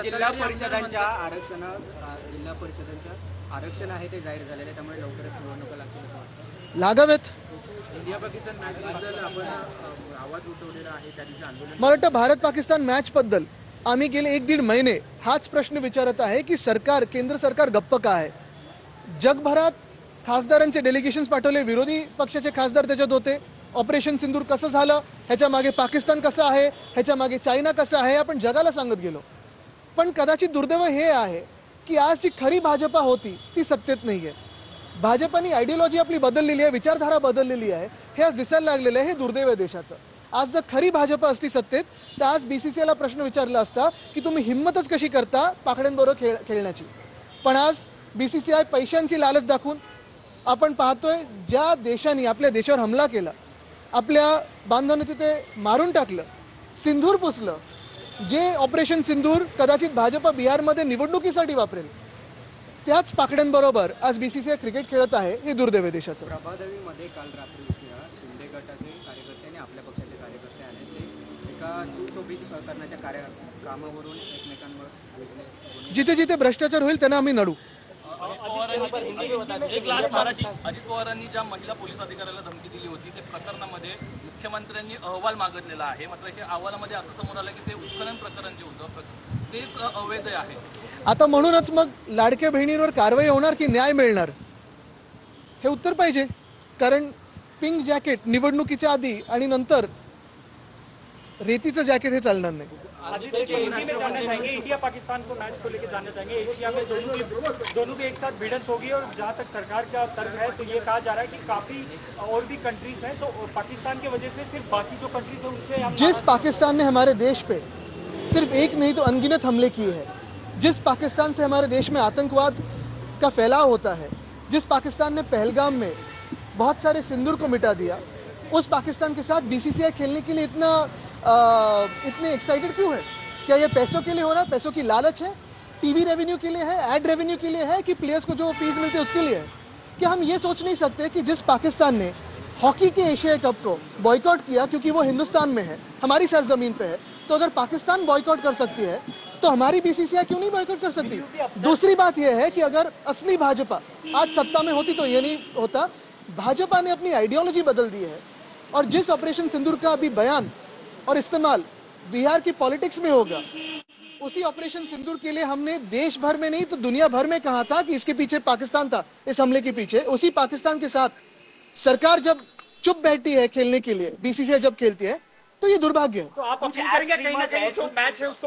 जिल्हा परिषदांच्या आरक्षण आहे ते जाहीर झालेले, त्यामुळे लवकरच निवडणुका लागतील असं वाटतं. लागावेत. इंडिया पाकिस्तान मॅच बद्दल आपण आवाज उठवलेला आहे, त्या दिवशी आंदोलन. मला वाटतं भारत पाकिस्तान मॅच बद्दल आम्ही गेले 1-1.5 महिने हाच प्रश्न विचारत आहे की सरकार, केंद्र सरकार गप्प का आहे. जगभरात खासदारांचे डेलिगेशन्स पाठवले, विरोधी पक्षाचे खासदार त्याच्यात होते. ऑपरेशन सिंदूर कसं झालं, ह्याच्या मागे पाकिस्तान कसं आहे, ह्याच्या मागे चायना कसं आहे, आपण जगाला सांगत गेलो. पण कदाचित दुर्दैव हे आहे की आज जी खरी भाजपा होती ती सत्तेत नाही आहे. भाजपानी आयडियोलॉजी आपली बदललेली आहे, विचारधारा बदललेली आहे, हे आज दिसायला लागलेलं आहे. हे दुर्दैव आहे देशाचं. आज जर खरी भाजपा असती सत्तेत तर आज BCCIला प्रश्न विचारला असता की तुम्ही हिंमतच कशी करता पाकड्यांबरोबर खेळण्याची. पण आज BCCI पैशांची लालच दाखवून, आपण पाहतोय ज्या देशांनी आपल्या देशावर हमला केला, आपल्या बांधवांना तिथे मारून टाकलं, सिंदूर पुसलं, जे ऑपरेशन सिंदूर कदाचित भाजपा बिहारमध्ये निवडणुकीसाठी वापरेल, त्याच पाकड्यांबरोबर आज BCCI क्रिकेट खेळत आहे. हे दुर्दैव आहे देशाचं. प्रभादेवीमध्ये काल रात्री उशिरा शिंदे गटाचे कार्यकर्ते आणि आपल्या पक्षाचे कार्यकर्ते आले. ते एका सुशोभित करण्याच्या कामावरून एकमेकांवर जिथे जिथे भ्रष्टाचार होईल त्यांना आम्ही नडू. एक लास्ट मराठी. अजित पवारांनी ज्या महिला पोलीस अधिकाऱ्याला धमकी दिली होती त्या प्रकरणामध्ये मुख्यमंत्र्यांनी अहवाल मागितलेला आहे. मात्र हे अहवालामध्ये असं समोर आलं की ते उत्खनन प्रकरण जे होतं तेच अवैध आहे. आता म्हणूनच मग लाडक्या बहिणींवर कारवाई होणार की न्याय मिळणार, हे उत्तर पाहिजे. कारण पिंक जॅकेट निवडणुकीच्या आधी आणि नंतर रेतीचं जॅकेट हे चालणार नाही. इंडिया पाकिस्तान को मैच को लेकर जानना चाहेंगे. एशिया में दोनों की एक साथ भिड़ंत होगी और जहां तक सरकार का तर्क है तो ये कहा जा रहा है कि काफी और भी कंट्रीज हैं, तो पाकिस्तान की वजह से सिर्फ बाकी जो कंट्रीज हैं उनसे हम जिस पाकिस्तान ने हमारे देश पे सिर्फ एक नहीं तो अनगिनत हमले किए हैं, जिस पाकिस्तान से हमारे देश में आतंकवाद का फैलाव होता है, जिस पाकिस्तान ने पहलगाम में बहुत सारे सिंदूर को मिटा दिया, उस पाकिस्तान के साथ BCCI खेलने के लिए इतने एक्साइटेड क्यों है? क्या ये पैसों के लिए हो रहा है, पैसों की लालच है, TV रेवेन्यू के लिए है, एड रेवेन्यू के लिए है, कि प्लेयर्स को जो फीस मिलती है उसके लिए है? क्या हम ये सोच नहीं सकते कि जिस पाकिस्तान ने हॉकी के एशिया कप को बॉयकॉट किया क्योंकि वो हिंदुस्तान में है, हमारी सरजमीन पे है, तो अगर पाकिस्तान बॉयकॉट कर सकती है तो हमारी BCCI क्यों नहीं बॉयकॉट कर सकती? दूसरी बात यह है कि अगर असली भाजपा आज सत्ता में होती तो ये नहीं होता. भाजपा ने अपनी आइडियोलॉजी बदल दी है और जिस ऑपरेशन सिंदूर का अभी बयान और इस्तेमाल बिहार की पॉलिटिक्स में होगा, उसी ऑपरेशन सिंदूर के लिए हमने देश भर में नहीं तो दुनिया भर में कहा था कि इसके पीछे पाकिस्तान था. इस हमले के पीछे उसी पाकिस्तान के साथ सरकार जब चुप बैठती है खेलने के लिए, BCCI जब खेलती है, तो ये दुर्भाग्य है. तो आप अपील करेंगे कहीं ना कहीं जो मैच है उसको